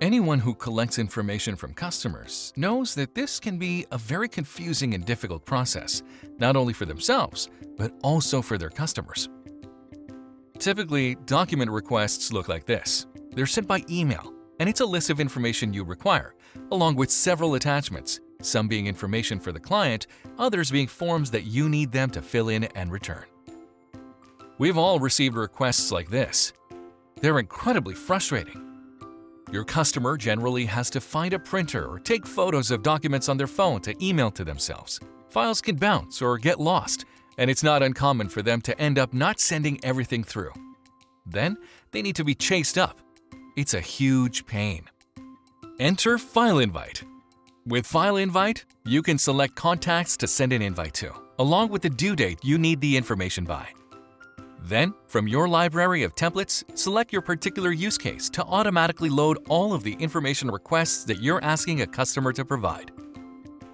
Anyone who collects information from customers knows that this can be a very confusing and difficult process, not only for themselves, but also for their customers. Typically, document requests look like this. They're sent by email, and it's a list of information you require, along with several attachments, some being information for the client, others being forms that you need them to fill in and return. We've all received requests like this. They're incredibly frustrating. Your customer generally has to find a printer or take photos of documents on their phone to email to themselves. Files can bounce or get lost, and it's not uncommon for them to end up not sending everything through. Then, they need to be chased up. It's a huge pain. Enter FileInvite. With FileInvite, you can select contacts to send an invite to, along with the due date you need the information by. Then, from your library of templates, select your particular use case to automatically load all of the information requests that you're asking a customer to provide.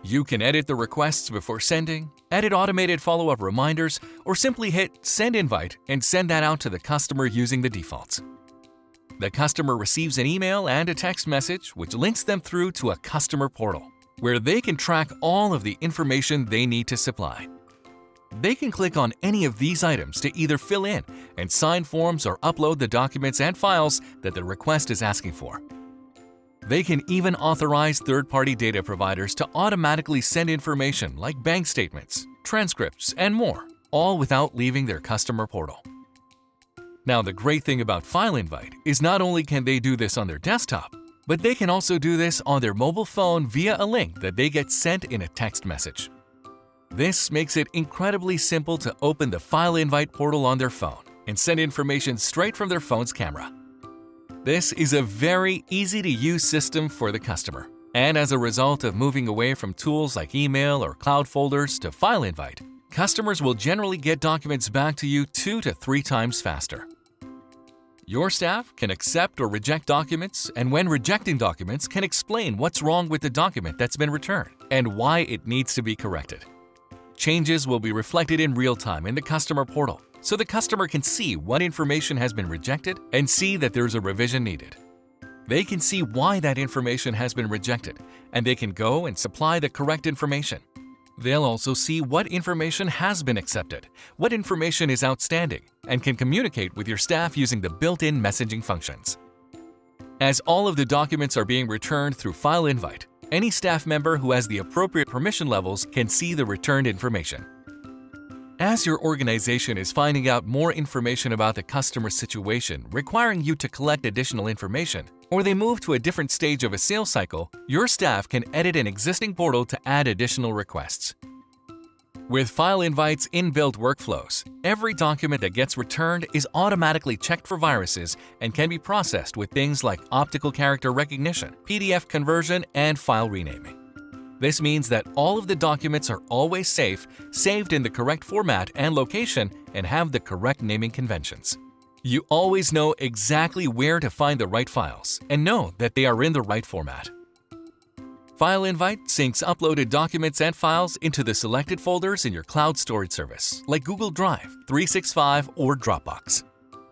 You can edit the requests before sending, edit automated follow-up reminders, or simply hit Send Invite and send that out to the customer using the defaults. The customer receives an email and a text message which links them through to a customer portal, where they can track all of the information they need to supply. They can click on any of these items to either fill in and sign forms or upload the documents and files that the request is asking for. They can even authorize third-party data providers to automatically send information like bank statements, transcripts, and more, all without leaving their customer portal. Now, the great thing about FileInvite is not only can they do this on their desktop, but they can also do this on their mobile phone via a link that they get sent in a text message. This makes it incredibly simple to open the FileInvite portal on their phone and send information straight from their phone's camera. This is a very easy-to-use system for the customer, and as a result of moving away from tools like email or cloud folders to FileInvite, customers will generally get documents back to you 2 to 3 times faster. Your staff can accept or reject documents, and when rejecting documents, can explain what's wrong with the document that's been returned and why it needs to be corrected. Changes will be reflected in real time in the customer portal, so the customer can see what information has been rejected and see that there's a revision needed. They can see why that information has been rejected, and they can go and supply the correct information. They'll also see what information has been accepted, what information is outstanding, and can communicate with your staff using the built-in messaging functions. As all of the documents are being returned through FileInvite, any staff member who has the appropriate permission levels can see the returned information. As your organization is finding out more information about the customer's situation, requiring you to collect additional information, or they move to a different stage of a sales cycle, your staff can edit an existing portal to add additional requests. With FileInvite's inbuilt workflows, every document that gets returned is automatically checked for viruses and can be processed with things like optical character recognition, PDF conversion, and file renaming. This means that all of the documents are always safe, saved in the correct format and location, and have the correct naming conventions. You always know exactly where to find the right files and know that they are in the right format. FileInvite syncs uploaded documents and files into the selected folders in your cloud storage service, like Google Drive, 365, or Dropbox.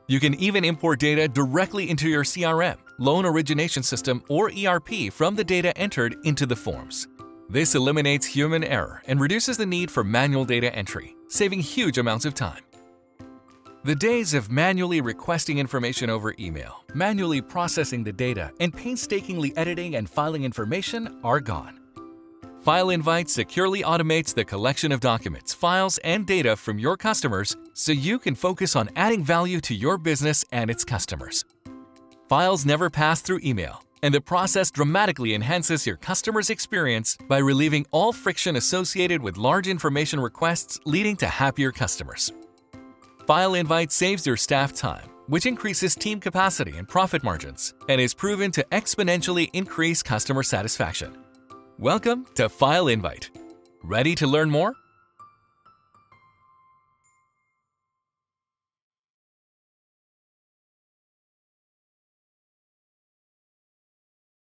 You can even import data directly into your CRM, loan origination system, or ERP from the data entered into the forms. This eliminates human error and reduces the need for manual data entry, saving huge amounts of time. The days of manually requesting information over email, manually processing the data, and painstakingly editing and filing information are gone. FileInvite securely automates the collection of documents, files, and data from your customers so you can focus on adding value to your business and its customers. Files never pass through email, and the process dramatically enhances your customer's experience by relieving all friction associated with large information requests, leading to happier customers. FileInvite saves your staff time, which increases team capacity and profit margins, and is proven to exponentially increase customer satisfaction. Welcome to FileInvite. Ready to learn more?